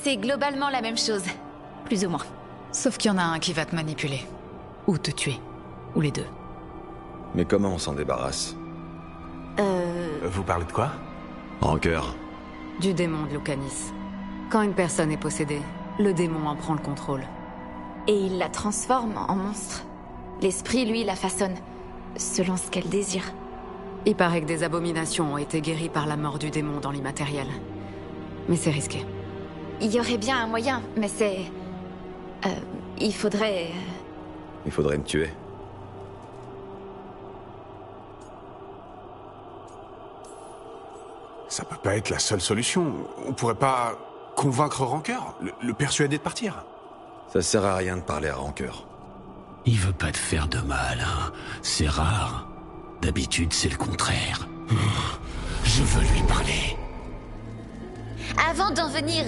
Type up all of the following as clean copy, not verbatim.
c'est globalement la même chose. Plus ou moins. Sauf qu'il y en a un qui va te manipuler. Ou te tuer. Ou les deux. Mais comment on s'en débarrasse? Vous parlez de quoi? Rancœur. Du démon de Lucanis. Quand une personne est possédée, le démon en prend le contrôle. Et il la transforme en monstre. L'esprit, lui, la façonne, selon ce qu'elle désire. Il paraît que des abominations ont été guéries par la mort du démon dans l'immatériel. Mais c'est risqué. Il y aurait bien un moyen, mais c'est... il faudrait... Il faudrait me tuer. Ça peut pas être la seule solution. On pourrait pas convaincre Rancœur, le persuader de partir. Ça sert à rien de parler à Rancœur. Il veut pas te faire de mal, hein. C'est rare. D'habitude, c'est le contraire. Je veux lui parler. Avant d'en venir...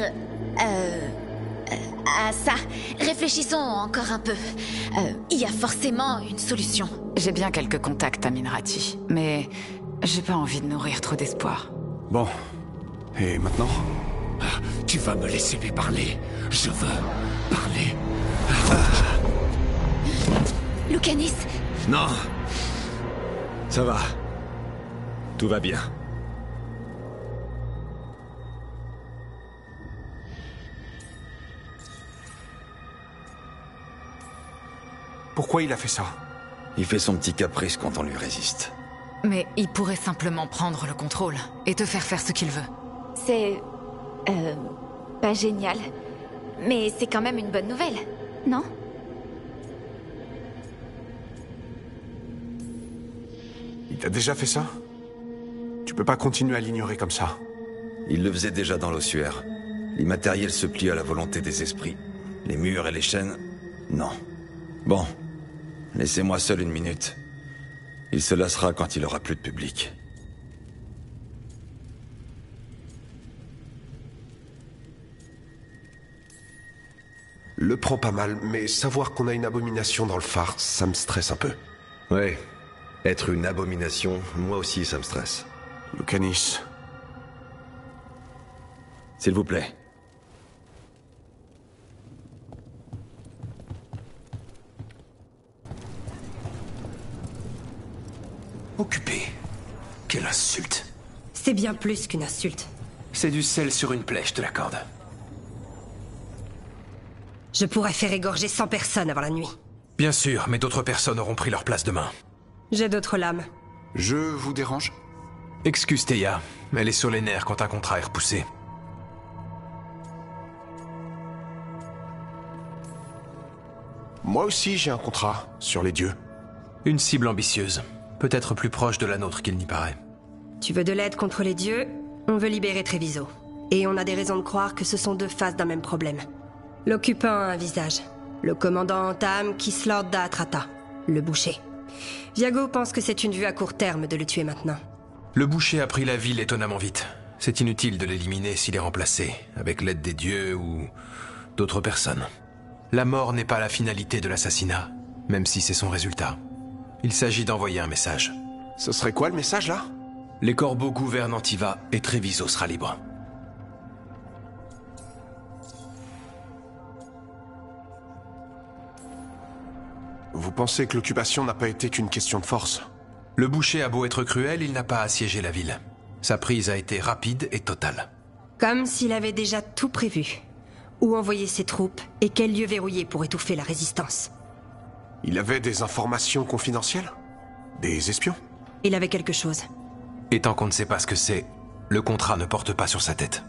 à ça, réfléchissons encore un peu. Il y a forcément une solution. J'ai bien quelques contacts à Minrati, mais j'ai pas envie de nourrir trop d'espoir. Bon. Et maintenant? Tu vas me laisser lui parler. Je veux parler. Lucanis! Non. Ça va. Tout va bien. Pourquoi il a fait ça? Il fait son petit caprice quand on lui résiste. Mais il pourrait simplement prendre le contrôle et te faire ce qu'il veut. C'est... pas génial. Mais c'est quand même une bonne nouvelle, non? Il t'a déjà fait ça? Tu peux pas continuer à l'ignorer comme ça. Il le faisait déjà dans l'ossuaire. L'immatériel se plie à la volonté des esprits. Les murs et les chaînes... Non. Bon. Laissez-moi seul une minute. Il se lassera quand il aura plus de public. Le prends pas mal, mais savoir qu'on a une abomination dans le phare, ça me stresse un peu. Ouais. Être une abomination, moi aussi ça me stresse. Lucanis. S'il vous plaît. Occupé. Quelle insulte. C'est bien plus qu'une insulte. C'est du sel sur une plaie, je te l'accorde. Je pourrais faire égorger 100 personnes avant la nuit. Bien sûr, mais d'autres personnes auront pris leur place demain. J'ai d'autres lames. Je vous dérange? Excuse Théa, elle est sur les nerfs quand un contrat est repoussé. Moi aussi j'ai un contrat, sur les dieux. Une cible ambitieuse. Peut-être plus proche de la nôtre qu'il n'y paraît. Tu veux de l'aide contre les dieux? On veut libérer Treviso. Et on a des raisons de croire que ce sont deux faces d'un même problème. L'occupant a un visage. Le commandant entame Kislord Da'atrata, le boucher. Viago pense que c'est une vue à court terme de le tuer maintenant. Le boucher a pris la ville étonnamment vite. C'est inutile de l'éliminer s'il est remplacé, avec l'aide des dieux ou d'autres personnes. La mort n'est pas la finalité de l'assassinat, même si c'est son résultat. Il s'agit d'envoyer un message. Ce serait quoi le message là? Les corbeaux gouvernent Antiva et Treviso sera libre. Vous pensez que l'occupation n'a pas été qu'une question de force? Le boucher a beau être cruel, il n'a pas assiégé la ville. Sa prise a été rapide et totale. Comme s'il avait déjà tout prévu. Où envoyer ses troupes et quel lieu verrouiller pour étouffer la résistance. Il avait des informations confidentielles? Des espions? Il avait quelque chose. Et tant qu'on ne sait pas ce que c'est, le contrat ne porte pas sur sa tête.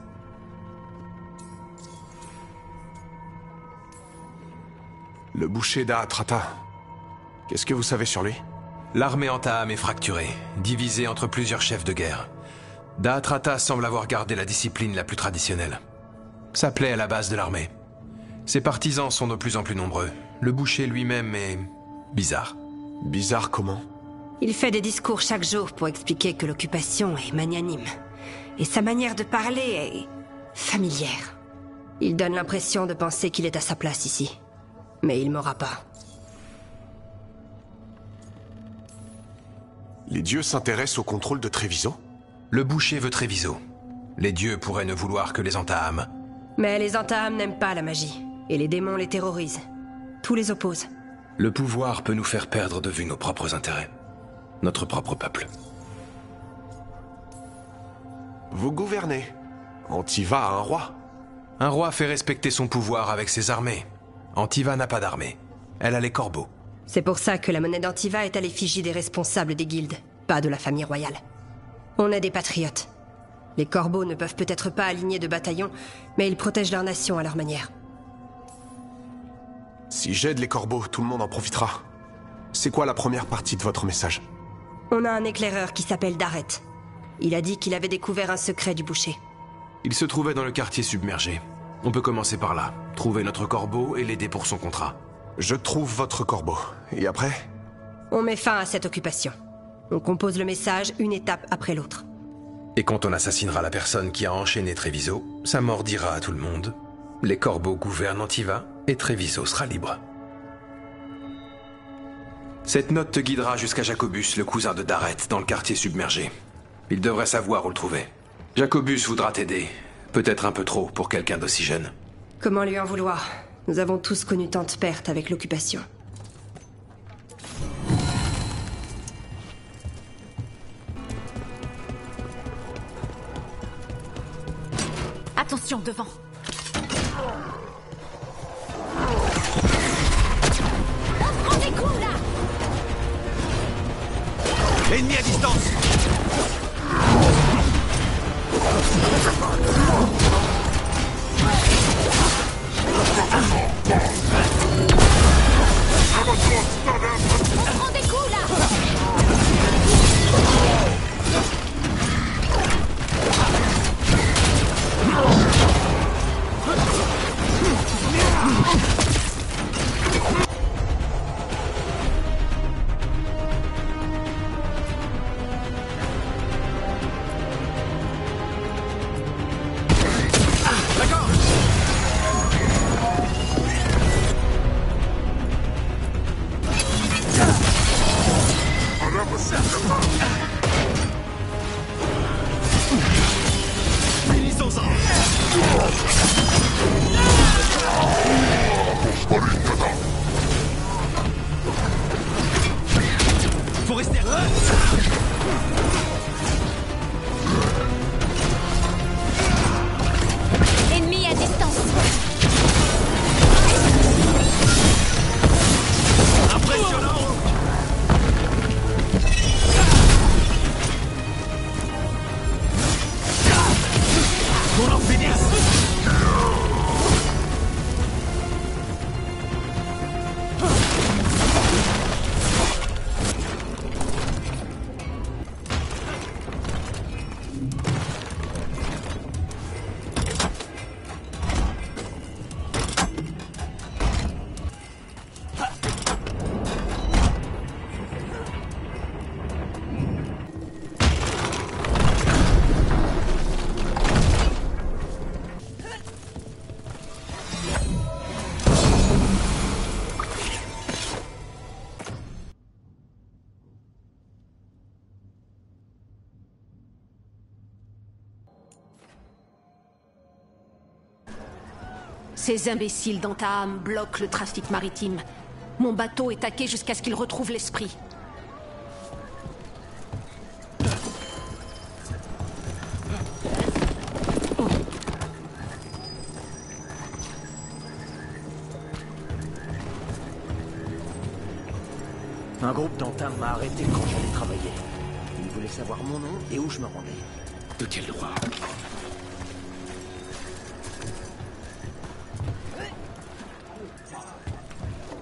Le boucher Da'atrata. Qu'est-ce que vous savez sur lui? L'armée Antaham est fracturée, divisée entre plusieurs chefs de guerre. Da'atrata semble avoir gardé la discipline la plus traditionnelle. Ça plaît à la base de l'armée. Ses partisans sont de plus en plus nombreux. Le boucher lui-même est... bizarre. Bizarre comment? Il fait des discours chaque jour pour expliquer que l'occupation est magnanime. Et sa manière de parler est... familière. Il donne l'impression de penser qu'il est à sa place ici. Mais il m'aura pas. Les dieux s'intéressent au contrôle de Treviso? Le boucher veut Treviso. Les dieux pourraient ne vouloir que les Antaham. Mais les Antaam n'aiment pas la magie, et les démons les terrorisent. Tout les oppose. Le pouvoir peut nous faire perdre de vue nos propres intérêts. Notre propre peuple. Vous gouvernez. Antiva a un roi. Un roi fait respecter son pouvoir avec ses armées. Antiva n'a pas d'armée. Elle a les corbeaux. C'est pour ça que la monnaie d'Antiva est à l'effigie des responsables des guildes, pas de la famille royale. On est des patriotes. Les corbeaux ne peuvent peut-être pas aligner de bataillons, mais ils protègent leur nation à leur manière. Si j'aide les corbeaux, tout le monde en profitera. C'est quoi la première partie de votre message? On a un éclaireur qui s'appelle Daret. Il a dit qu'il avait découvert un secret du boucher. Il se trouvait dans le quartier submergé. On peut commencer par là. Trouver notre corbeau et l'aider pour son contrat. Je trouve votre corbeau. Et après? On met fin à cette occupation. On compose le message une étape après l'autre. Et quand on assassinera la personne qui a enchaîné Treviso, sa mort dira à tout le monde: les corbeaux gouvernent Antiva et Treviso sera libre. Cette note te guidera jusqu'à Jacobus, le cousin de Daret, dans le quartier submergé. Il devrait savoir où le trouver. Jacobus voudra t'aider. Peut-être un peu trop pour quelqu'un d'aussi jeune. Comment lui en vouloir? Nous avons tous connu tant de pertes avec l'occupation. Attention, devant. On prend des coups, là! Ennemi à distance! On prend des coups, là! Faut rester là. Ennemi à distance. Impressionnant. Qu'on en finisse. Ces imbéciles d'Antaam bloquent le trafic maritime. Mon bateau est taqué jusqu'à ce qu'ils retrouvent l'esprit. Un groupe d'Antaam m'a arrêté quand j'allais travailler. Ils voulaient savoir mon nom et où je me rendais. De quel droit?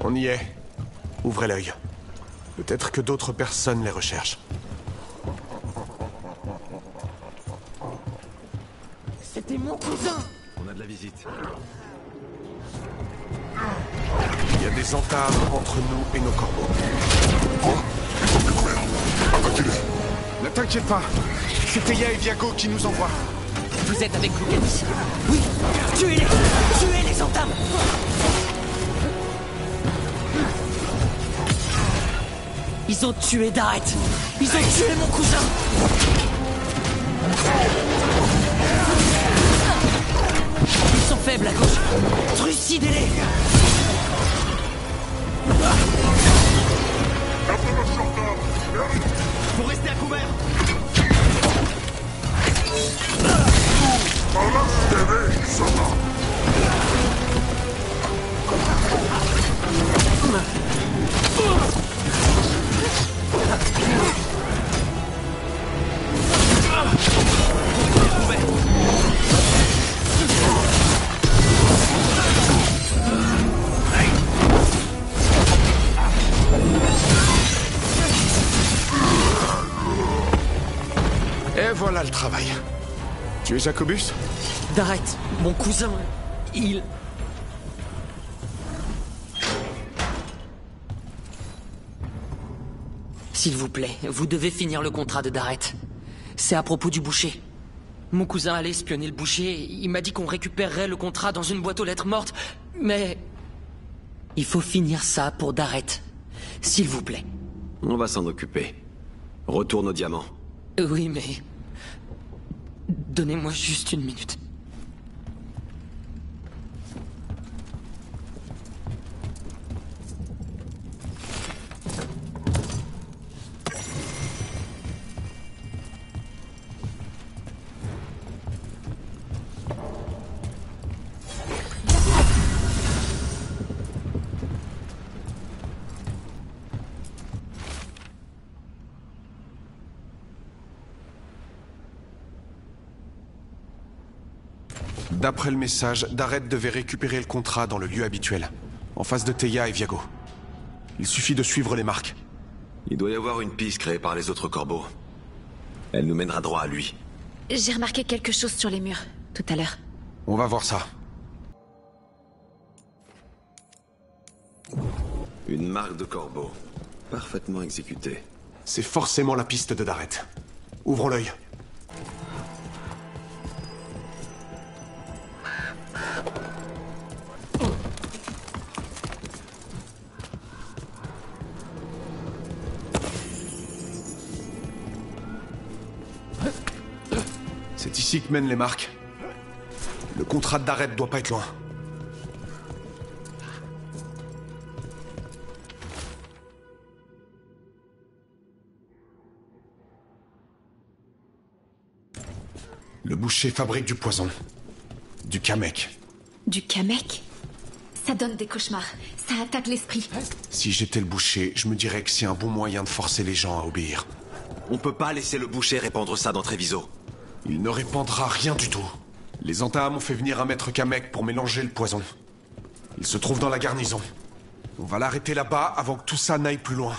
On y est. Ouvrez l'œil. Peut-être que d'autres personnes les recherchent. C'était mon cousin! On a de la visite. Il y a des entames entre nous et nos corbeaux. Ne t'inquiète pas. C'est Teia et Viago qui nous envoient. Vous êtes avec Lucanis? Oui! Tuez-les! Tuez les Antaam! Ils ont tué Daret! Ils ont tué mon cousin! Ils sont faibles à gauche. Trucidez-les. Faut rester à couvert. Et voilà le travail. Tu es Jacobus? Darret, mon cousin, il... S'il vous plaît, vous devez finir le contrat de Darret. C'est à propos du boucher. Mon cousin allait espionner le boucher, il m'a dit qu'on récupérerait le contrat dans une boîte aux lettres mortes, mais... Il faut finir ça pour Darret. S'il vous plaît. On va s'en occuper. Retourne au diamant. Oui, mais... Donnez-moi juste une minute. D'après le message, Darret devait récupérer le contrat dans le lieu habituel, en face de Theia et Viago. Il suffit de suivre les marques. Il doit y avoir une piste créée par les autres corbeaux. Elle nous mènera droit à lui. J'ai remarqué quelque chose sur les murs, tout à l'heure. On va voir ça. Une marque de corbeau. Parfaitement exécutée. C'est forcément la piste de Darret. Ouvrons l'œil. C'est ici que mènent les marques. Le contrat de Darret doit pas être loin. Le boucher fabrique du poison. Du Kamek. Du Kamek? Ça donne des cauchemars. Ça attaque l'esprit. Si j'étais le boucher, je me dirais que c'est un bon moyen de forcer les gens à obéir. On peut pas laisser le boucher répandre ça dans Treviso. Il ne répandra rien du tout. Les Antaam ont fait venir un maître Kamek pour mélanger le poison. Il se trouve dans la garnison. On va l'arrêter là-bas avant que tout ça n'aille plus loin.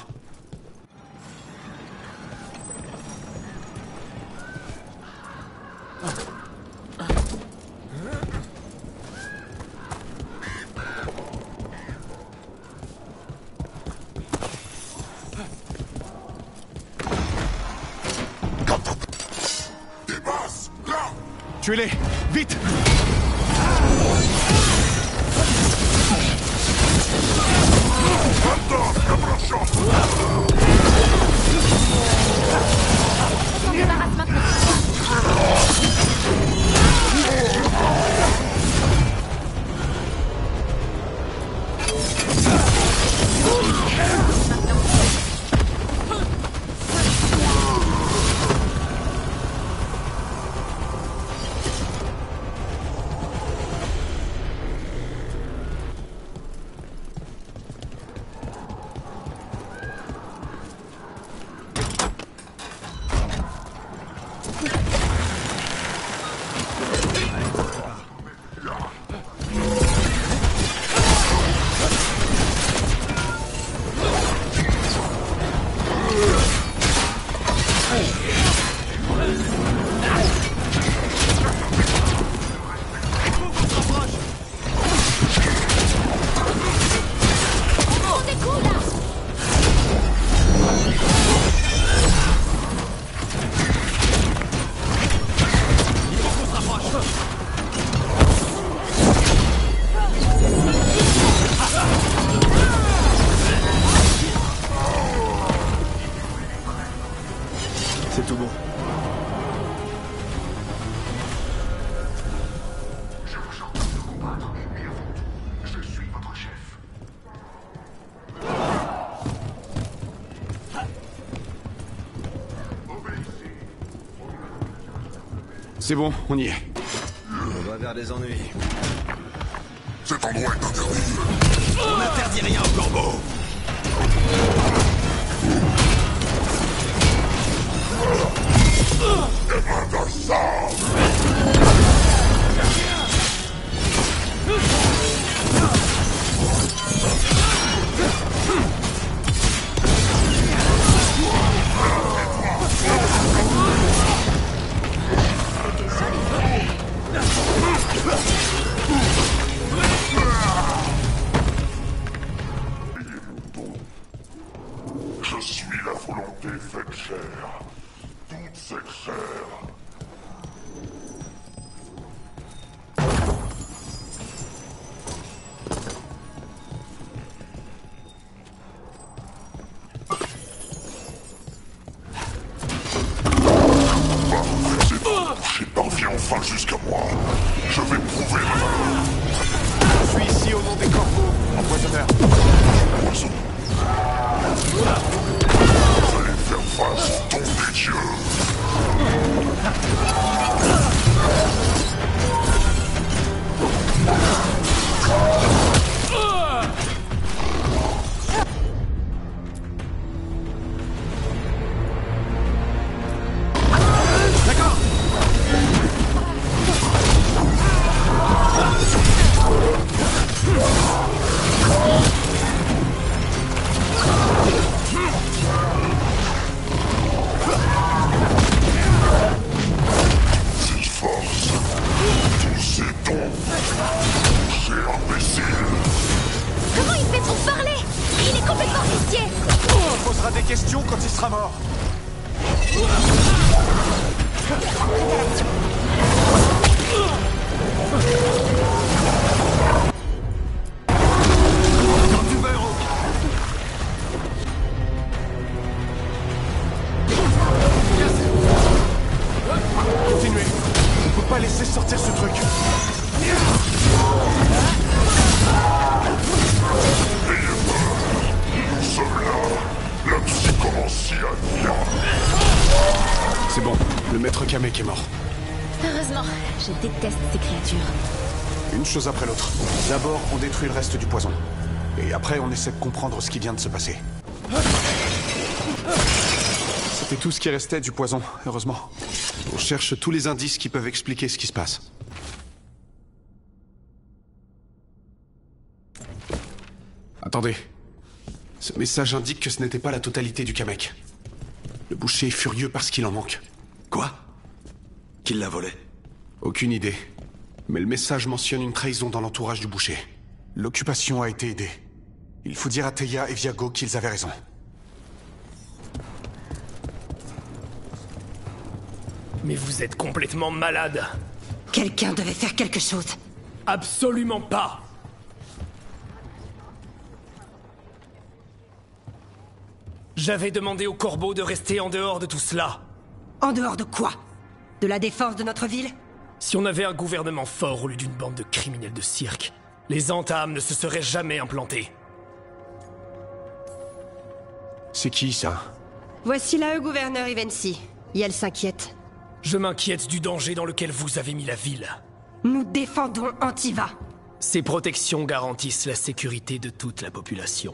Tuez-les! Vite! On s'en débarrasse maintenant. C'est tout bon. Je vous C'est bon, on y est. On va vers les ennuis. Cet endroit est interdit. On n'interdit rien aux corbeaux. Les mains d'un sable. Je suis la volonté faite chair. Toute cette chair. Parviens enfin jusqu'à moi. Je vais prouver ma valeur. Je suis ici au nom des corbeaux, empoisonneur. Poison. Vous allez faire face au don des dieux. Comment il fait pour parler? Il est complètement vicié. On posera des questions quand il sera mort. Continuez. On peut pas laisser sortir ce truc. Nous sommes là. La psychomancie a bien. C'est bon, le maître Kamek est mort. Heureusement, je déteste ces créatures. Une chose après l'autre. D'abord, on détruit le reste du poison. Et après, on essaie de comprendre ce qui vient de se passer. C'était tout ce qui restait du poison, heureusement. On cherche tous les indices qui peuvent expliquer ce qui se passe. Attendez. Ce message indique que ce n'était pas la totalité du Kamek. Le boucher est furieux parce qu'il en manque. Quoi? Qui l'a volé? Aucune idée. Mais le message mentionne une trahison dans l'entourage du boucher. L'occupation a été aidée. Il faut dire à Teia et Viago qu'ils avaient raison. Mais vous êtes complètement malade. Quelqu'un devait faire quelque chose. Absolument pas. J'avais demandé aux corbeaux de rester en dehors de tout cela. En dehors de quoi? De la défense de notre ville? Si on avait un gouvernement fort au lieu d'une bande de criminels de cirque, les Antaam ne se seraient jamais implantés. C'est qui, ça? Voici la gouverneur Ivensi. Yel s'inquiète. Je m'inquiète du danger dans lequel vous avez mis la ville. Nous défendons Antiva. Ces protections garantissent la sécurité de toute la population.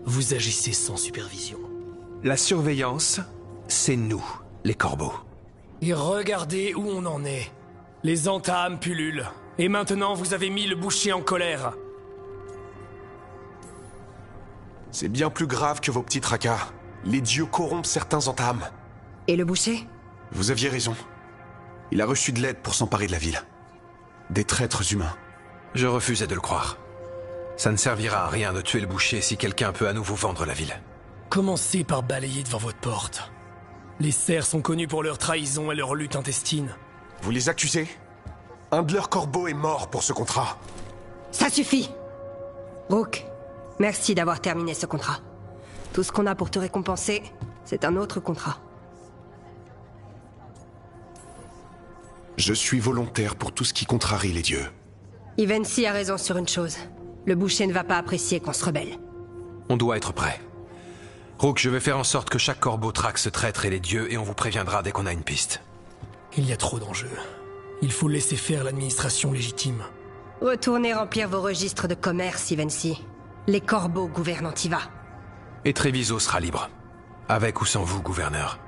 Vous agissez sans supervision. La surveillance, c'est nous, les corbeaux. Et regardez où on en est. Les Antaam pullulent. Et maintenant, vous avez mis le boucher en colère. C'est bien plus grave que vos petits tracas. Les dieux corrompent certains Antaam. Et le boucher? Vous aviez raison. Il a reçu de l'aide pour s'emparer de la ville. Des traîtres humains. Je refusais de le croire. Ça ne servira à rien de tuer le boucher si quelqu'un peut à nouveau vendre la ville. Commencez par balayer devant votre porte. Les cerfs sont connus pour leur trahison et leur lutte intestine. Vous les accusez? Un de leurs corbeaux est mort pour ce contrat. Ça suffit! Rook, merci d'avoir terminé ce contrat. Tout ce qu'on a pour te récompenser, c'est un autre contrat. Je suis volontaire pour tout ce qui contrarie les dieux. Ivensi a raison sur une chose. Le boucher ne va pas apprécier qu'on se rebelle. On doit être prêt. Rook, je vais faire en sorte que chaque corbeau traque ce traître et les dieux et on vous préviendra dès qu'on a une piste. Il y a trop d'enjeux. Il faut laisser faire l'administration légitime. Retournez remplir vos registres de commerce, Ivancy. Les corbeaux gouvernent Antiva. Et Treviso sera libre. Avec ou sans vous, gouverneur.